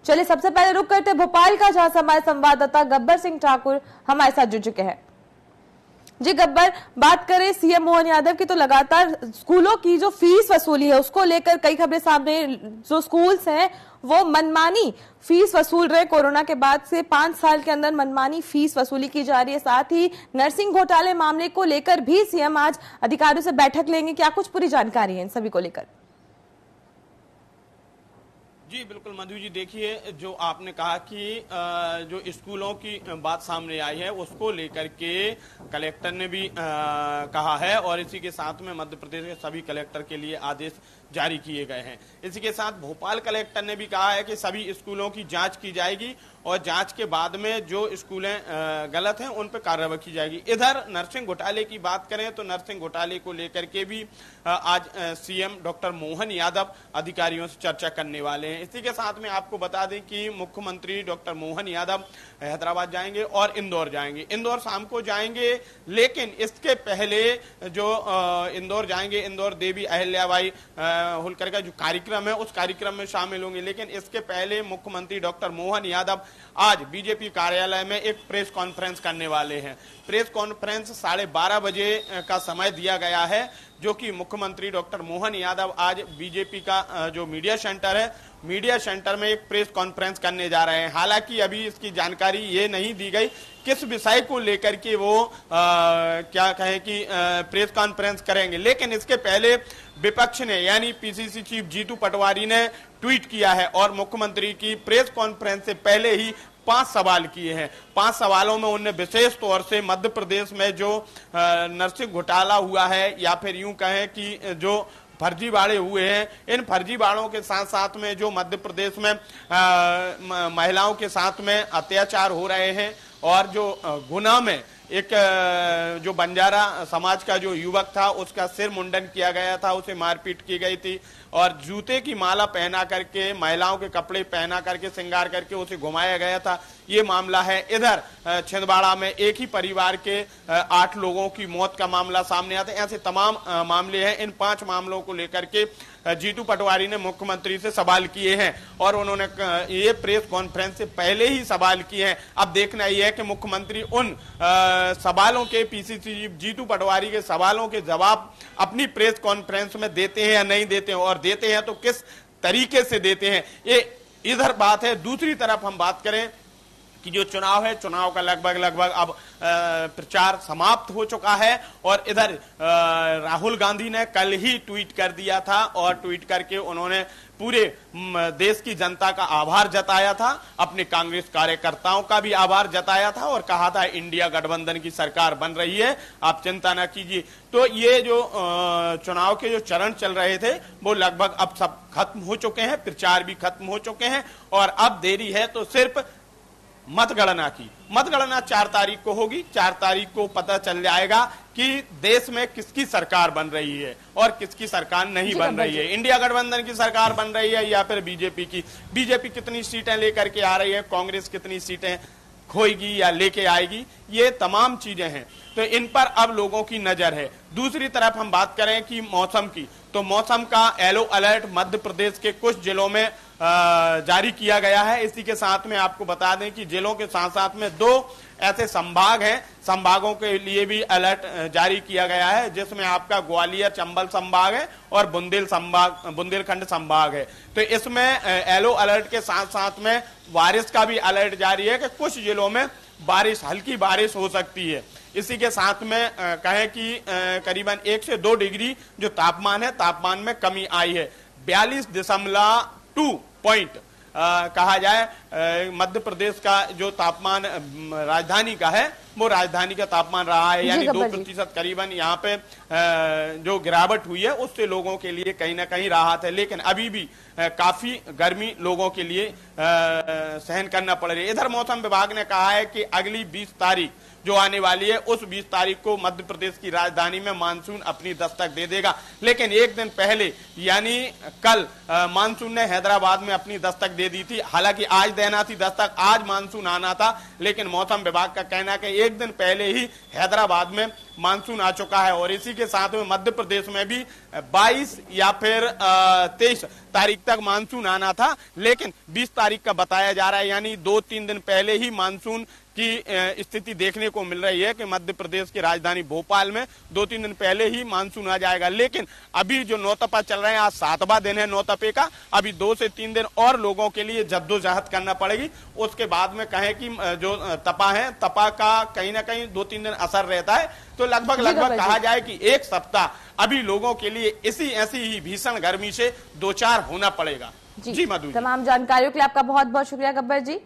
चलिए सबसे पहले रुक करते भोपाल का, जहां से हमारे संवाददाता गब्बर सिंह ठाकुर हमारे साथ जुड़ चुके हैं। जी गब्बर, बात करें सीएम मोहन यादव की, तो लगातार स्कूलों की जो फीस वसूली है उसको लेकर कई खबरें सामने। जो स्कूल्स हैं वो मनमानी फीस वसूल रहे, कोरोना के बाद से 5 साल के अंदर मनमानी फीस वसूली की जा रही है। साथ ही नर्सिंग घोटाले मामले को लेकर भी सीएम आज अधिकारियों से बैठक लेंगे, क्या कुछ पूरी जानकारी है इन सभी को लेकर? जी बिल्कुल मधु जी, देखिए जो आपने कहा कि जो स्कूलों की बात सामने आई है उसको लेकर के कलेक्टर ने भी कहा है और इसी के साथ में मध्य प्रदेश के सभी कलेक्टर के लिए आदेश जारी किए गए हैं। इसी के साथ भोपाल कलेक्टर ने भी कहा है कि सभी स्कूलों की जांच की जाएगी और जांच के बाद में जो स्कूलें गलत हैं उन पर कार्रवाई की जाएगी। इधर नर्सिंग घोटाले की बात करें तो नर्सिंग घोटाले को लेकर के भी आज सीएम डॉक्टर मोहन यादव अधिकारियों से चर्चा करने वाले हैं। इसी के साथ में आपको बता दें कि मुख्यमंत्री डॉक्टर मोहन यादव हैदराबाद जाएंगे और इंदौर जाएंगे। इंदौर शाम को जाएंगे, लेकिन इसके पहले जो इंदौर जाएंगे, इंदौर देवी अहिल्याबाई होलकर का जो कार्यक्रम है उस कार्यक्रम में शामिल होंगे। लेकिन इसके पहले मुख्यमंत्री डॉक्टर मोहन यादव आज बीजेपी कार्यालय में एक प्रेस कॉन्फ्रेंस करने वाले हैं। प्रेस कॉन्फ्रेंस 12:30 बजे का समय दिया गया है, जो कि मुख्यमंत्री डॉक्टर मोहन यादव आज बीजेपी का जो मीडिया सेंटर है, मीडिया सेंटर में एक प्रेस कॉन्फ्रेंस करने जा रहे हैं। हालांकि अभी इसकी जानकारी ये नहीं दी गई किस विषय को लेकर के वो क्या कहें कि प्रेस कॉन्फ्रेंस करेंगे। लेकिन इसके पहले विपक्ष ने यानी पीसीसी चीफ जीतू पटवारी ने ट्वीट किया है और मुख्यमंत्री की प्रेस कॉन्फ्रेंस से पहले ही 5 सवाल किए हैं। 5 सवालों में उन्होंने विशेष तौर से मध्य प्रदेश में जो नर्सिंग घोटाला हुआ है या फिर यूं कहें कि जो फर्जीवाड़े हुए हैं, इन फर्जीवाड़ों के साथ साथ में जो मध्य प्रदेश में महिलाओं के साथ में अत्याचार हो रहे हैं और जो गुना में एक जो बंजारा समाज का जो युवक था उसका सिर मुंडन किया गया था, उसे मारपीट की गई थी और जूते की माला पहना करके, महिलाओं के कपड़े पहना करके, श्रृंगार करके उसे घुमाया गया था, ये मामला है। इधर छिंदवाड़ा में एक ही परिवार के 8 लोगों की मौत का मामला सामने आता है। ऐसे तमाम मामले हैं। इन 5 मामलों को लेकर के जीतू पटवारी ने मुख्यमंत्री से सवाल किए हैं और उन्होंने ये प्रेस कॉन्फ्रेंस से पहले ही सवाल किए हैं। अब देखना यह है कि मुख्यमंत्री उन सवालों के, पीसीसी जीतू पटवारी के सवालों के जवाब अपनी प्रेस कॉन्फ्रेंस में देते हैं या नहीं देते हैं, और देते हैं तो किस तरीके से देते हैं, ये इधर बात है। दूसरी तरफ हम बात करें कि जो चुनाव है, चुनाव का लगभग अब प्रचार समाप्त हो चुका है और इधर राहुल गांधी ने कल ही ट्वीट कर दिया था और ट्वीट करके उन्होंने पूरे देश की जनता का आभार जताया था, अपने कांग्रेस कार्यकर्ताओं का भी आभार जताया था और कहा था इंडिया गठबंधन की सरकार बन रही है, आप चिंता न कीजिए। तो ये जो चुनाव के जो चरण चल रहे थे वो लगभग अब सब खत्म हो चुके हैं, प्रचार भी खत्म हो चुके हैं और अब देरी है तो सिर्फ मतगणना की। मतगणना 4 तारीख को होगी। 4 तारीख को पता चल जाएगा कि देश में किसकी सरकार बन रही है और किसकी सरकार नहीं बन रही है, इंडिया गठबंधन की सरकार बन रही है या फिर बीजेपी की। बीजेपी कितनी सीटें लेकर के आ रही है, कांग्रेस कितनी सीटें खोएगी या लेके आएगी, ये तमाम चीजें हैं। तो इन पर अब लोगों की नजर है। दूसरी तरफ हम बात करें कि मौसम की, तो मौसम का येलो अलर्ट मध्य प्रदेश के कुछ जिलों में जारी किया गया है। इसी के साथ में आपको बता दें कि जिलों के साथ साथ में 2 ऐसे संभाग हैं, संभागों के लिए भी अलर्ट जारी किया गया है, जिसमें आपका ग्वालियर चंबल संभाग है और बुंदेलखंड संभाग है। तो इसमें येलो अलर्ट के साथ साथ में बारिश का भी अलर्ट जारी है कि कुछ जिलों में बारिश, हल्की बारिश हो सकती है। इसी के साथ में कहें कि करीबन 1 से 2 डिग्री जो तापमान है, तापमान में कमी आई है। 42.2 पॉइंट कहा जाए मध्य प्रदेश का जो तापमान राजधानी का है, वो राजधानी का तापमान रहा है, यानी 2% करीबन यहाँ पे जो गिरावट हुई है उससे लोगों के लिए कहीं ना कहीं राहत है। लेकिन अभी भी काफी गर्मी लोगों के लिए सहन करना पड़ रही है। इधर मौसम विभाग ने कहा है कि अगली 20 तारीख जो आने वाली है, उस 20 तारीख को मध्य प्रदेश की राजधानी में मानसून अपनी दस्तक दे देगा। लेकिन एक दिन पहले यानी कल मानसून ने हैदराबाद में अपनी दस्तक दे दी थी। हालांकि आज देना थी दस्तक, आज मानसून आना था, लेकिन मौसम विभाग का कहना है कि एक दिन पहले ही हैदराबाद में मानसून आ चुका है और इसी के साथ में मध्य प्रदेश में भी 22 या फिर 23 तारीख तक मानसून आना था, लेकिन 20 तारीख का बताया जा रहा है, यानी 2-3 दिन पहले ही मानसून की स्थिति देखने को मिल रही है कि मध्य प्रदेश की राजधानी भोपाल में 2-3 दिन पहले ही मानसून आ जाएगा। लेकिन अभी जो नौतपा चल रहे हैं, आज 7वां दिन है नौतपे का, अभी 2 से 3 दिन और लोगों के लिए जद्दोजहद करना पड़ेगी। उसके बाद में कहें कि जो तपा है, तपा का कहीं ना कहीं 2-3 दिन असर रहता है, तो लगभग कहा जाए कि 1 सप्ताह अभी लोगों के लिए ऐसी ही भीषण गर्मी से 2-4 होना पड़ेगा। जी मधु, तमाम जानकारियों के लिए आपका बहुत बहुत शुक्रिया गब्बर जी।